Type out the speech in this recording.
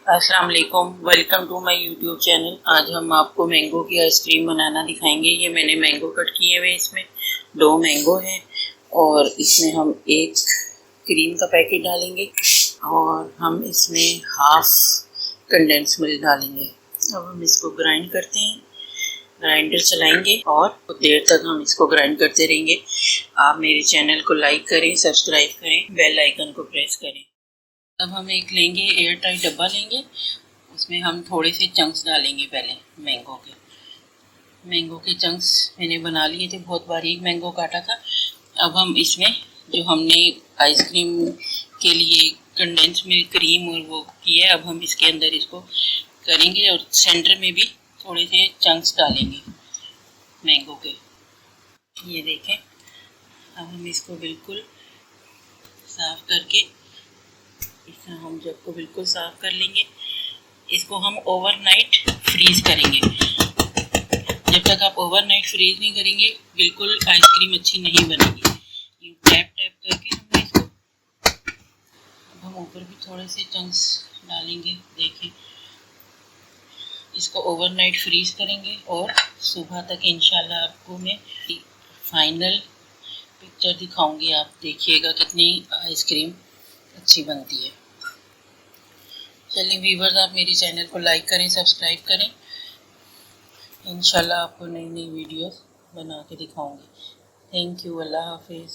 अस्सलाम वालेकुम, welcome to my YouTube channel. आज हम आपको मैंगो की आइसक्रीम बनाना दिखाएंगे। ये मैंने मैंगो कट किए हुए, इसमें 2 मैंगो हैं और इसमें हम एक क्रीम का पैकेट डालेंगे और हम इसमें हाफ कंडेंस मिल्क डालेंगे। अब हम इसको ग्राइंड करते हैं, ग्राइंडर चलाएंगे और कुछ देर तक हम इसको ग्राइंड करते रहेंगे। आप मेरे चैनल को लाइक करें, सब्सक्राइब करें, बेल आइकन को प्रेस करें। अब हम एक लेंगे, एयर टाइट डब्बा लेंगे, उसमें हम थोड़े से चंक्स डालेंगे। पहले मैंगो के चंक्स मैंने बना लिए थे, बहुत बारीक मैंगो काटा था। अब हम इसमें जो हमने आइसक्रीम के लिए कंडेंस मिल्क क्रीम और वो की है, अब हम इसके अंदर इसको करेंगे और सेंटर में भी थोड़े से चंक्स डालेंगे मैंगो के। ये देखें, अब हम इसको बिल्कुल साफ करके, इस तरह हम जग को बिल्कुल साफ कर लेंगे। इसको हम ओवरनाइट फ्रीज करेंगे। जब तक आप ओवरनाइट फ्रीज नहीं करेंगे, बिल्कुल आइसक्रीम अच्छी नहीं बनेगी। ये टैप टैप करके हम इसको, अब हम ऊपर भी थोड़े से चंक्स डालेंगे। देखें, इसको ओवरनाइट फ्रीज करेंगे और सुबह तक इंशाल्लाह आपको मैं फाइनल पिक्चर दिखाऊंगी। आप देखिएगा कितनी आइसक्रीम अच्छी बनती है। चलिए व्यूवर्स, आप मेरे चैनल को लाइक करें, सब्सक्राइब करें। इंशाल्लाह आपको नई नई वीडियोस बना के दिखाऊंगी। थैंक यू, अल्लाह हाफिज़।